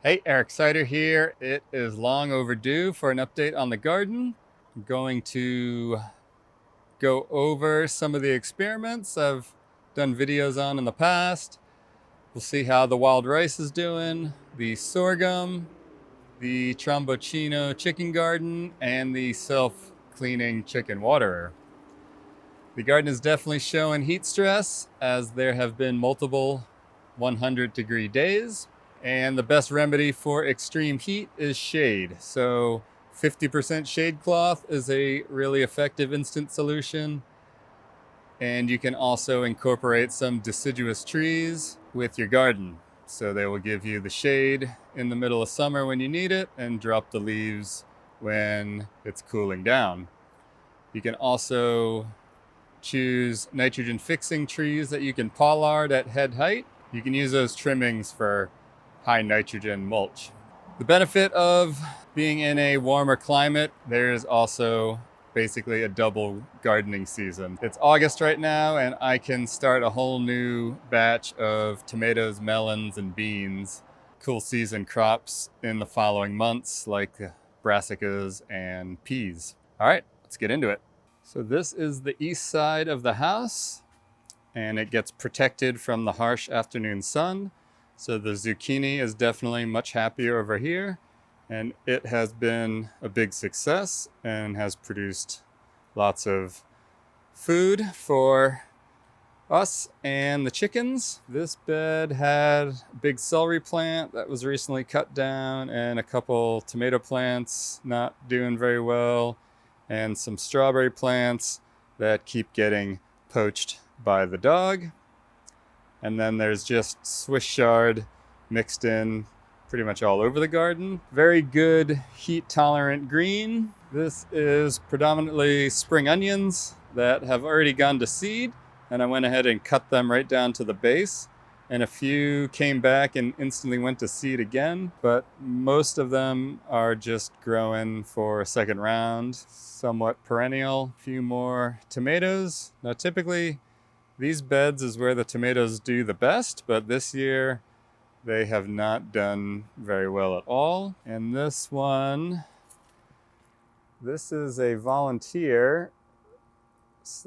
Hey, Eric Sider here. It is long overdue for an update on the garden. I'm going to go over some of the experiments I've done videos on in the past. We'll see how the wild rice is doing, the sorghum, the trombocino chicken garden, and the self-cleaning chicken waterer. The garden is definitely showing heat stress as there have been multiple 100-degree days. And the best remedy for extreme heat is shade. So 50% shade cloth is a really effective instant solution. And you can also incorporate some deciduous trees with your garden. So they will give you the shade in the middle of summer when you need it and drop the leaves when it's cooling down. You can also choose nitrogen fixing trees that you can pollard at head height. You can use those trimmings for high nitrogen mulch. The benefit of being in a warmer climate, there's also basically a double gardening season. It's August right now, and I can start a whole new batch of tomatoes, melons, and beans, cool season crops in the following months, like brassicas and peas. All right, let's get into it. So this is the east side of the house, and it gets protected from the harsh afternoon sun. So the zucchini is definitely much happier over here, and it has been a big success and has produced lots of food for us and the chickens. This bed had a big celery plant that was recently cut down and a couple tomato plants not doing very well, and some strawberry plants that keep getting poached by the dog. And then there's just Swiss chard mixed in pretty much all over the garden. Very good heat tolerant green. This is predominantly spring onions that have already gone to seed, and I went ahead and cut them right down to the base. And a few came back and instantly went to seed again, but most of them are just growing for a second round, somewhat perennial. A few more tomatoes. Now typically these beds is where the tomatoes do the best, but this year they have not done very well at all. And this one, this is a volunteer.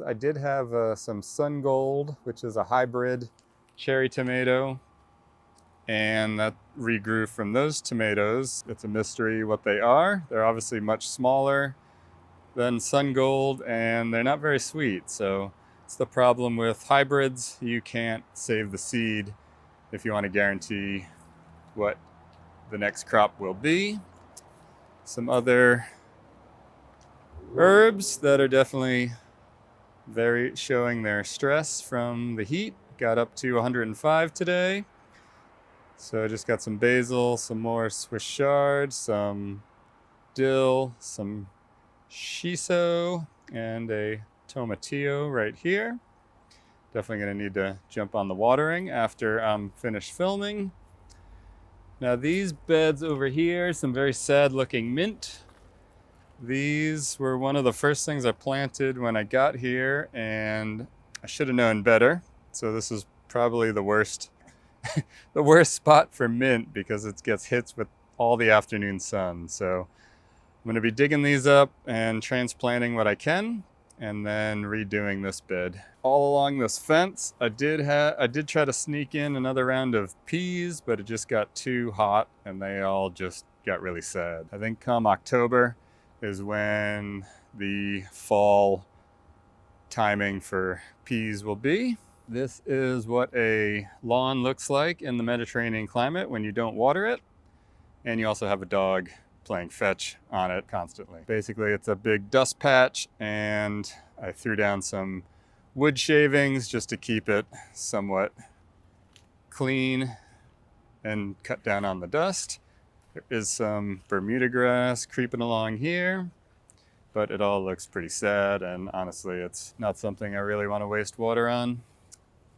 I did have some Sun Gold, which is a hybrid cherry tomato, and that regrew from those tomatoes. It's a mystery what they are. They're obviously much smaller than Sun Gold, and they're not very sweet. So it's the problem with hybrids. You can't save the seed if you want to guarantee what the next crop will be. Some other herbs that are definitely very showing their stress from the heat. Got up to 105 today. So I just got some basil, some more Swiss chard, some dill, some shiso, and a tomatillo right here. Definitely going to need to jump on the watering after I'm finished filming. Now these beds over here, some very sad looking mint. These were one of the first things I planted when I got here, and I should have known better. So this is probably the worst the worst spot for mint because it gets hit with all the afternoon sun. So I'm going to be digging these up and transplanting what I can, and then redoing this bed. All along this fence, I did try to sneak in another round of peas, but it just got too hot and they all just got really sad. I think come October is when the fall timing for peas will be. This is what a lawn looks like in the Mediterranean climate when you don't water it, and you also have a dog playing fetch on it constantly. Basically, it's a big dust patch, and I threw down some wood shavings just to keep it somewhat clean and cut down on the dust. There is some Bermuda grass creeping along here, but it all looks pretty sad, and honestly, it's not something I really want to waste water on.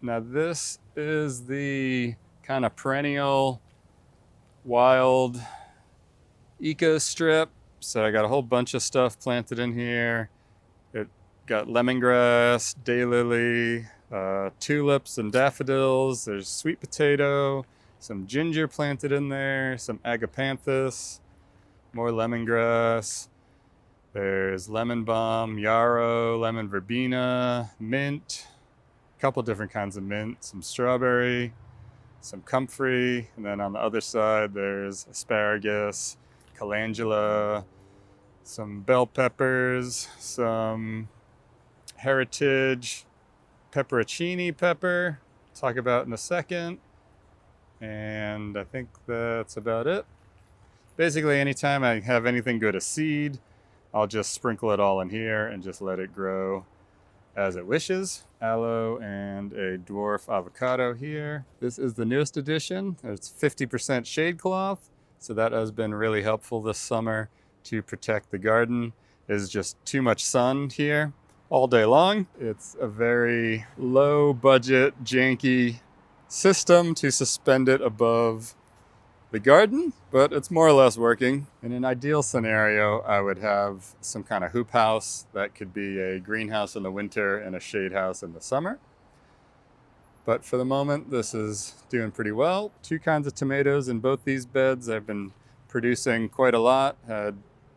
Now this is the kind of perennial wild eco strip. So I got a whole bunch of stuff planted in here. It got lemongrass, daylily, tulips and daffodils. There's sweet potato, some ginger planted in there, some agapanthus, more lemongrass. There's lemon balm, yarrow, lemon verbena, mint, a couple different kinds of mint, some strawberry, some comfrey, and then on the other side there's asparagus, calendula, some bell peppers, some heritage pepperoncini pepper, talk about in a second, and I think that's about it. Basically, anytime I have anything go to seed, I'll just sprinkle it all in here and just let it grow as it wishes. Aloe and a dwarf avocado here. This is the newest edition. It's 50% shade cloth, so that has been really helpful this summer to protect the garden. There's just too much sun here all day long. It's a very low budget, janky system to suspend it above the garden, but it's more or less working. In an ideal scenario, I would have some kind of hoop house that could be a greenhouse in the winter and a shade house in the summer. But for the moment, this is doing pretty well. 2 kinds of tomatoes in both these beds. I've been producing quite a lot. Had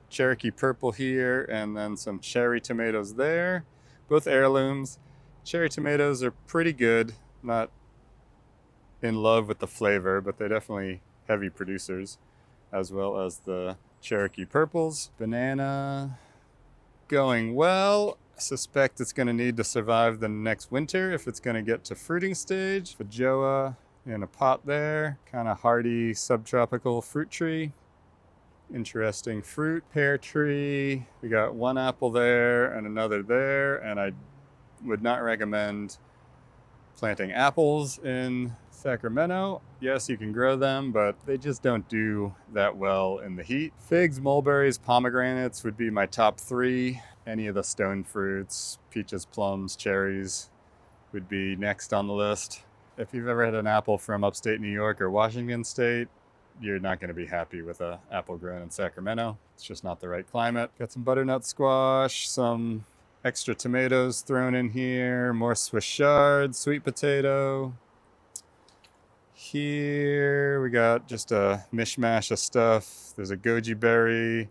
Cherokee purple here and then some cherry tomatoes there. Both heirlooms. Cherry tomatoes are pretty good. Not in love with the flavor, but they definitely heavy producers, as well as the Cherokee purples. Banana going well. I suspect it's going to need to survive the next winter if it's going to get to fruiting stage. Feijoa in a pot there, kind of hardy subtropical fruit tree. Interesting fruit. Pear tree, we got 1 apple there and another there, and I would not recommend planting apples in Sacramento. Yes, you can grow them, but they just don't do that well in the heat. Figs, mulberries, pomegranates would be my top 3. Any of the stone fruits, peaches, plums, cherries would be next on the list. If you've ever had an apple from upstate New York or Washington State, you're not going to be happy with an apple grown in Sacramento. It's just not the right climate. Got some butternut squash, some extra tomatoes thrown in here, more Swiss chard, sweet potato. Here we got just a mishmash of stuff. There's a goji berry,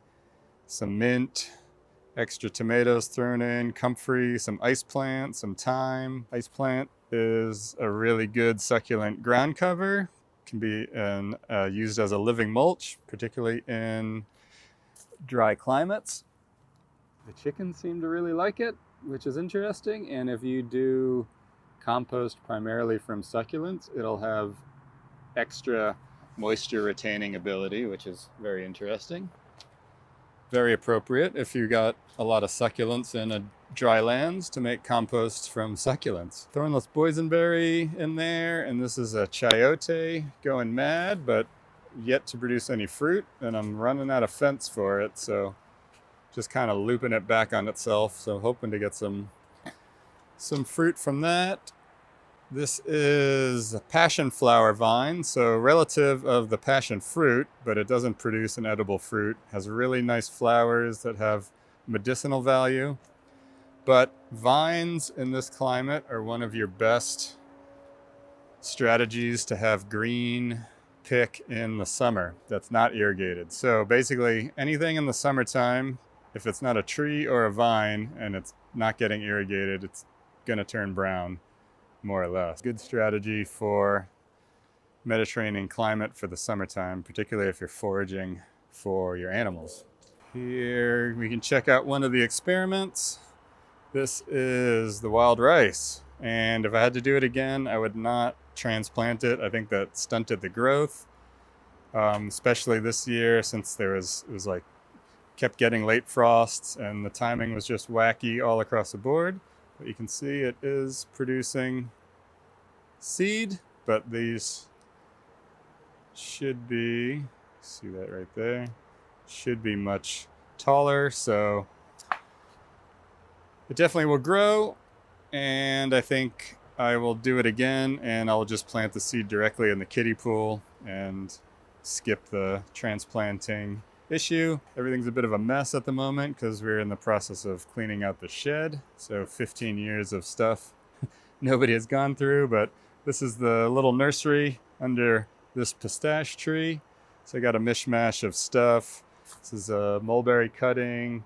some mint, extra tomatoes thrown in, comfrey, some ice plant, some thyme. Ice plant is a really good succulent ground cover. Can be used as a living mulch, particularly in dry climates. The chickens seem to really like it, which is interesting. And if you do compost primarily from succulents, it'll have extra moisture retaining ability, which is very interesting. Very appropriate if you got a lot of succulents in a dry lands to make compost from succulents. Thornless boysenberry in there, and this is a chayote going mad, but yet to produce any fruit, and I'm running out of fence for it, so just kind of looping it back on itself. So hoping to get some fruit from that. This is a passion flower vine, so relative of the passion fruit, but it doesn't produce an edible fruit. Has really nice flowers that have medicinal value. But vines in this climate are one of your best strategies to have green pick in the summer that's not irrigated. So basically anything in the summertime, if it's not a tree or a vine and it's not getting irrigated, it's going to turn brown, more or less. Good strategy for Mediterranean climate for the summertime, particularly if you're foraging for your animals. Here we can check out one of the experiments. This is the wild rice, and if I had to do it again, I would not transplant it. I think that stunted the growth, especially this year since it was like kept getting late frosts and the timing was just wacky all across the board. But you can see it is producing seed, but these should be, see that right there, should be much taller, so it definitely will grow, and I think I will do it again, and I'll just plant the seed directly in the kiddie pool and skip the transplanting issue. Everything's a bit of a mess at the moment because we're in the process of cleaning out the shed, so 15 years of stuff nobody has gone through, but this is the little nursery under this pistache tree. So I got a mishmash of stuff. This is a mulberry cutting,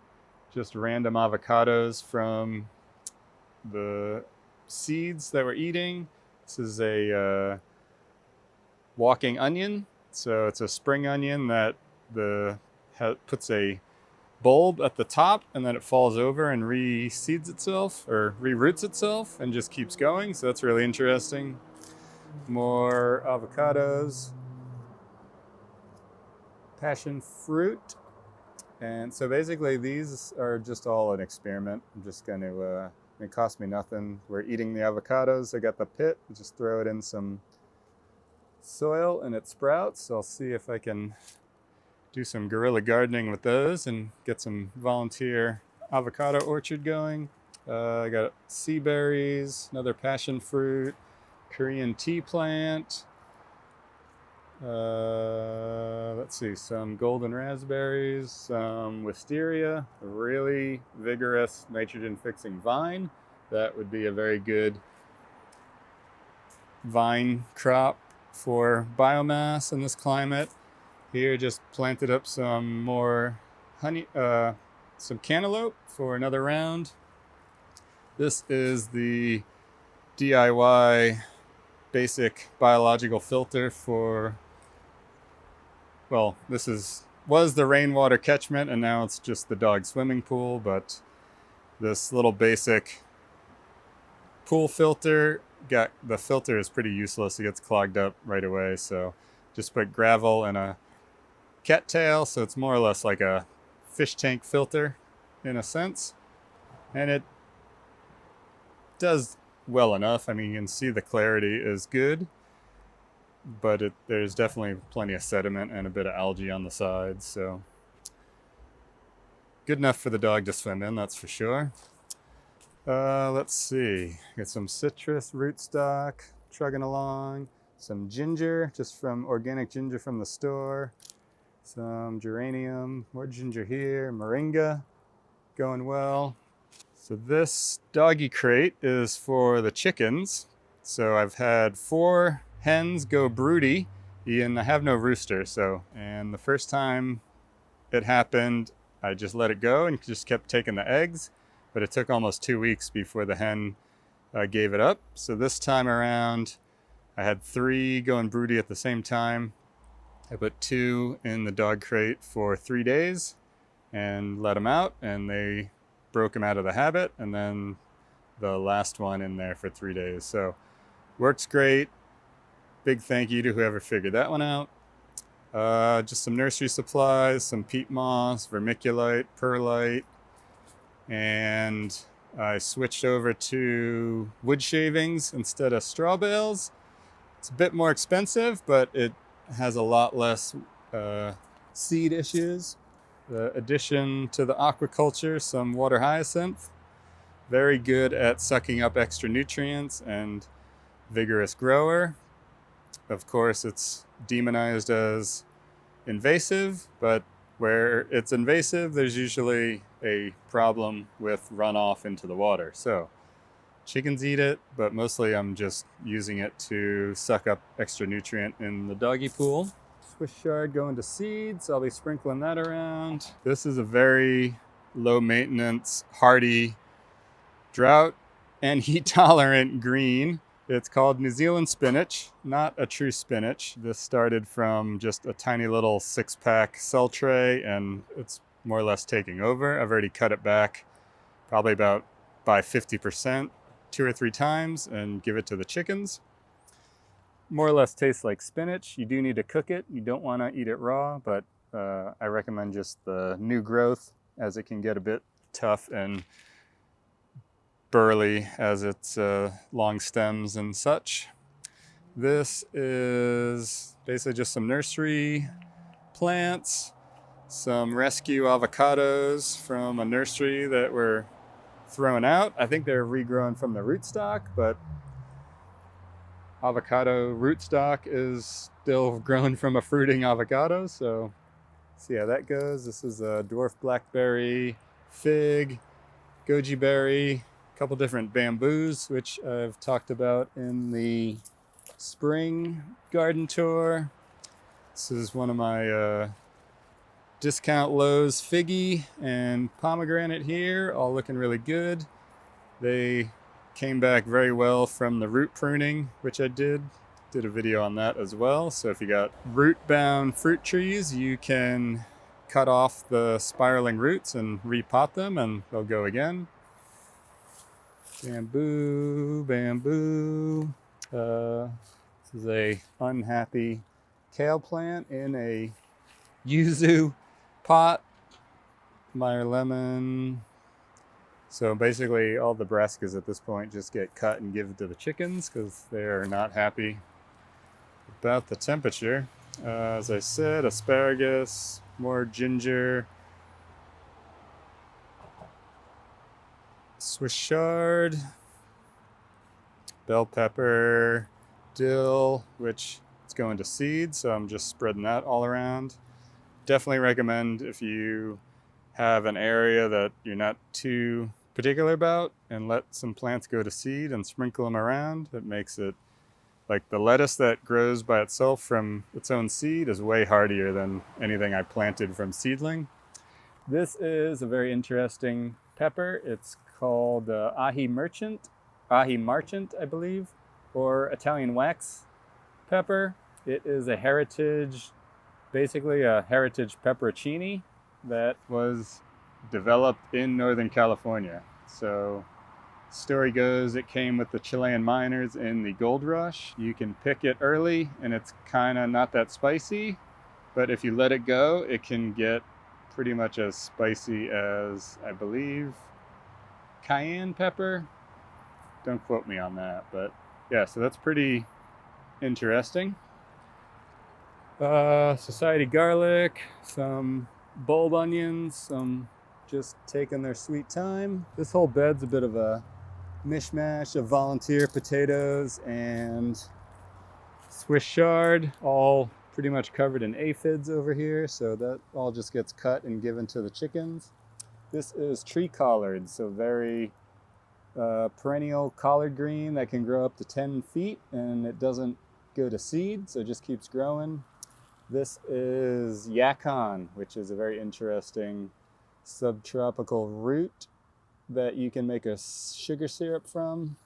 just random avocados from the seeds that we're eating. This is a walking onion. So it's a spring onion that puts a bulb at the top, and then it falls over and reseeds itself or reroots itself and just keeps going. So that's really interesting. More avocados, passion fruit. And so basically these are just all an experiment. I'm just going to, it cost me nothing. We're eating the avocados. I got the pit, just throw it in some soil and it sprouts. So I'll see if I can do some guerrilla gardening with those and get some volunteer avocado orchard going. I got sea berries, another passion fruit, Korean tea plant. Let's see, some golden raspberries, some wisteria, a really vigorous nitrogen fixing vine. That would be a very good vine crop for biomass in this climate. Here just planted up some more honey, some cantaloupe for another round. This is the DIY basic biological filter for, well, was the rainwater catchment and now it's just the dog swimming pool, but this little basic pool filter, the filter is pretty useless. It gets clogged up right away, so just put gravel and a cattail, so it's more or less like a fish tank filter in a sense, and it does well enough. I mean, you can see the clarity is good, but there's definitely plenty of sediment and a bit of algae on the sides, so good enough for the dog to swim in, that's for sure. Let's see, got some citrus rootstock trugging along, some ginger, just from organic ginger from the store, some geranium, more ginger here, moringa going well. So this doggy crate is for the chickens. So I've had 4 hens go broody, and I have no rooster. And the first time it happened, I just let it go and just kept taking the eggs. But it took almost 2 weeks before the hen gave it up. So this time around, I had 3 going broody at the same time. I put 2 in the dog crate for 3 days and let them out, and they broke them out of the habit, and then the last one in there for 3 days. So works great. Big thank you to whoever figured that one out. Just some nursery supplies, some peat moss, vermiculite, perlite, and I switched over to wood shavings instead of straw bales. It's a bit more expensive, but it has a lot less seed issues. The addition to the aquaculture, some water hyacinth, very good at sucking up extra nutrients and vigorous grower. Of course, it's demonized as invasive, but where it's invasive, there's usually a problem with runoff into the water. So chickens eat it, but mostly I'm just using it to suck up extra nutrient in the doggy pool. Swiss chard going to seeds. I'll be sprinkling that around. This is a very low maintenance, hardy, drought and heat tolerant green. It's called New Zealand spinach, not a true spinach. This started from just a tiny little 6-pack cell tray, and it's more or less taking over. I've already cut it back probably about by 50%, 2 or 3 times, and give it to the chickens. More or less tastes like spinach. You do need to cook it. You don't want to eat it raw, but I recommend just the new growth, as it can get a bit tough and burly as its long stems and such. This is basically just some nursery plants, some rescue avocados from a nursery that were thrown out. I think they're regrowing from the rootstock, but avocado rootstock is still grown from a fruiting avocado, so see how that goes. This is a dwarf blackberry, fig, goji berry, a couple different bamboos, which I've talked about in the spring garden tour. This is one of my discount Lowe's figgy and pomegranate here, all looking really good. They came back very well from the root pruning, which I did a video on that as well. So if you got root-bound fruit trees, you can cut off the spiraling roots and repot them and they'll go again. Bamboo, bamboo. This is a unhappy kale plant in a yuzu pot. Meyer lemon. So basically all the brassicas at this point just get cut and given to the chickens because they're not happy about the temperature. As I said, asparagus, more ginger, Swiss chard, bell pepper, dill, which is going to seed, so I'm just spreading that all around. Definitely recommend if you have an area that you're not too particular about and let some plants go to seed and sprinkle them around. It makes it like the lettuce that grows by itself from its own seed is way hardier than anything I planted from seedling. This is a very interesting pepper. It's called ahi marchant, I believe, or Italian wax pepper. It is a heritage, basically a heritage pepperoncini that was developed in Northern California. So story goes it came with the Chilean miners in the gold rush. You can pick it early and it's kind of not that spicy, but if you let it go, it can get pretty much as spicy as, I believe, cayenne pepper. Don't quote me on that, but yeah, so that's pretty interesting. Society garlic, some bulb onions, some just taking their sweet time. This whole bed's a bit of a mishmash of volunteer potatoes and Swiss chard, all pretty much covered in aphids over here, so that all just gets cut and given to the chickens. This is tree collard, so very perennial collard green that can grow up to 10 feet and it doesn't go to seed, so it just keeps growing. This is yacon, which is a very interesting subtropical root that you can make a sugar syrup from.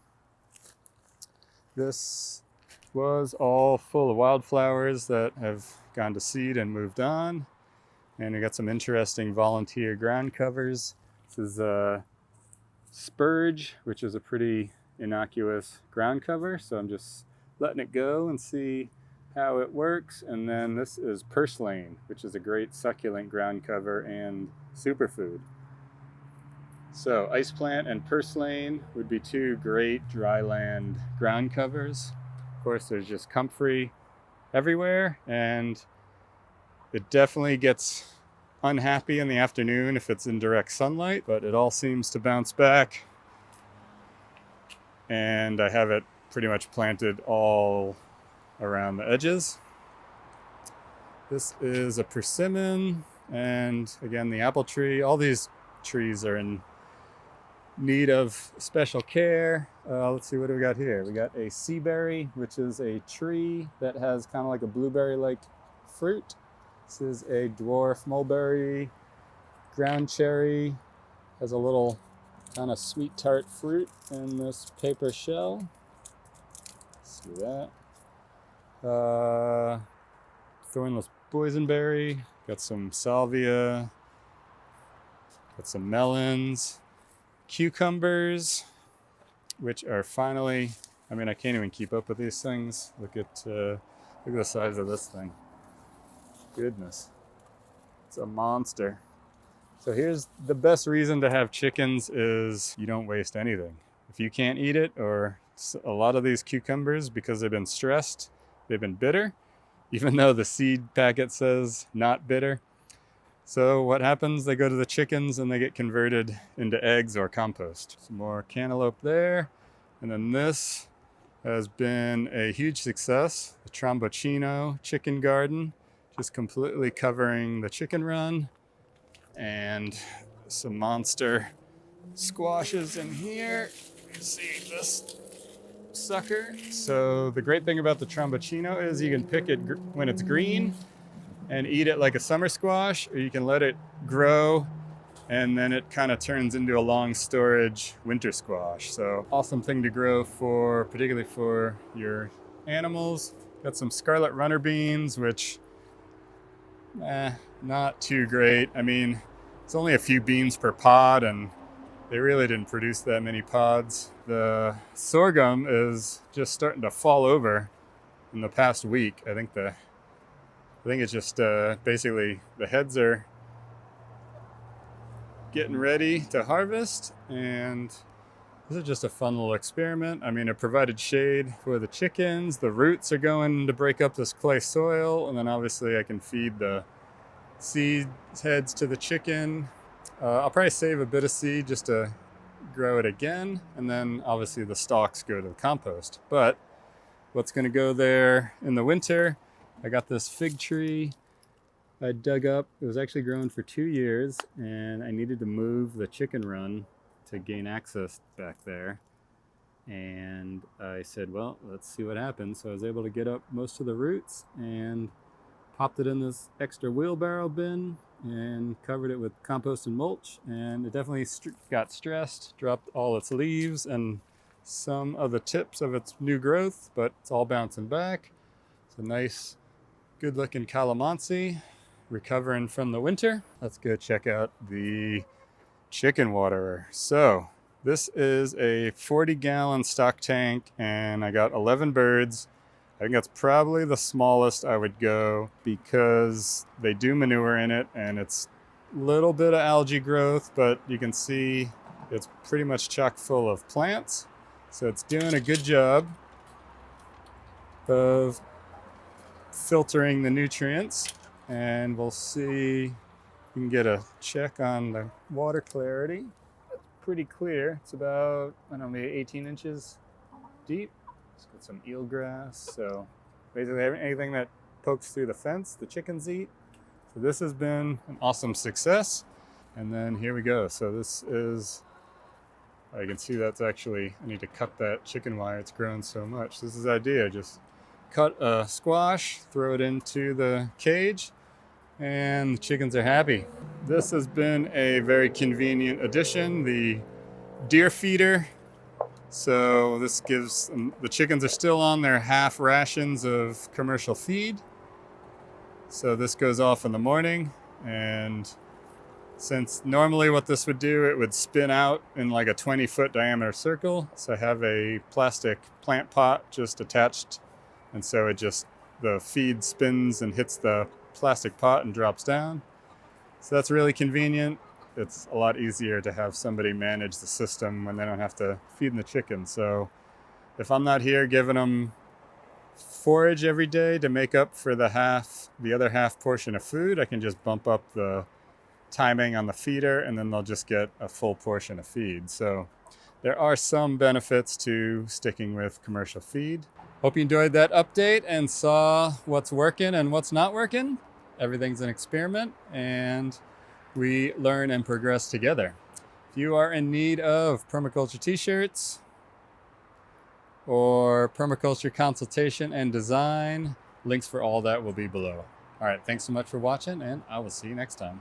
This was all full of wildflowers that have gone to seed and moved on. And we got some interesting volunteer ground covers. This is spurge, which is a pretty innocuous ground cover. So I'm just letting it go and see how it works. And then this is purslane, which is a great succulent ground cover and superfood. So ice plant and purslane would be two great dryland ground covers. Of course, there's just comfrey everywhere, and it definitely gets unhappy in the afternoon if it's in direct sunlight, but it all seems to bounce back. And I have it pretty much planted all around the edges. This is a persimmon, and again, the apple tree. All these trees are in need of special care. Let's see, what do we got here? We got a sea berry, which is a tree that has kind of like a blueberry-like fruit. This is a dwarf mulberry. Ground cherry has a little kind of sweet tart fruit in this paper shell. Let's see that. Thornless boysenberry. Got some salvia. Got some melons. Cucumbers, which are finally, I mean, I can't even keep up with these things. Look at the size of this thing. Goodness. It's a monster. So here's the best reason to have chickens is you don't waste anything. If you can't eat it, or a lot of these cucumbers, because they've been stressed, they've been bitter, even though the seed packet says not bitter. So what happens? They go to the chickens and they get converted into eggs or compost. Some more cantaloupe there. And then this has been a huge success. The Trombocino chicken garden, just completely covering the chicken run. And some monster squashes in here. See this sucker. So the great thing about the Trombocino is you can pick it when it's green, and eat it like a summer squash, or you can let it grow and then it kind of turns into a long storage winter squash. So awesome thing to grow for, particularly for your animals. Got some scarlet runner beans, which not too great. I mean, it's only a few beans per pod, and they really didn't produce that many pods. The sorghum is just starting to fall over in the past week. I think it's just basically the heads are getting ready to harvest, and this is just a fun little experiment. I mean, it provided shade for the chickens. The roots are going to break up this clay soil, and then obviously I can feed the seed heads to the chicken. I'll probably save a bit of seed just to grow it again, and then obviously the stalks go to the compost. But what's going to go there in the winter, I got this fig tree I dug up. It was actually growing for 2 years, and I needed to move the chicken run to gain access back there. And I said, well, let's see what happens. So I was able to get up most of the roots and popped it in this extra wheelbarrow bin and covered it with compost and mulch. And it definitely got stressed, dropped all its leaves and some of the tips of its new growth, but it's all bouncing back. It's a nice, good looking calamansi recovering from the winter. Let's go check out the chicken waterer. So this is a 40-gallon stock tank, and I got 11 birds. I think that's probably the smallest I would go because they do manure in it, and it's a little bit of algae growth, but you can see it's pretty much chock full of plants. So it's doing a good job of filtering the nutrients, and we'll see. You can get a check on the water clarity. It's pretty clear. It's about, I don't know, maybe 18 inches deep. Let's get some eelgrass. So basically anything that pokes through the fence, the chickens eat. So this has been an awesome success. And then here we go. So this is, I can see that's actually, I need to cut that chicken wire. It's grown so much. This is the idea. Just cut a squash, throw it into the cage, and the chickens are happy. This has been a very convenient addition, the deer feeder. So this gives, the chickens are still on their half rations of commercial feed. So this goes off in the morning, and since normally what this would do, it would spin out in like a 20-foot diameter circle. So I have a plastic plant pot just attached, and so it just, the feed spins and hits the plastic pot and drops down. So that's really convenient. It's a lot easier to have somebody manage the system when they don't have to feed the chickens. So if I'm not here giving them forage every day to make up for the other half portion of food, I can just bump up the timing on the feeder, and then they'll just get a full portion of feed. So there are some benefits to sticking with commercial feed. Hope you enjoyed that update and saw what's working and what's not working. Everything's an experiment, and we learn and progress together. If you are in need of permaculture t-shirts or permaculture consultation and design, links for all that will be below. All right, thanks so much for watching, and I will see you next time.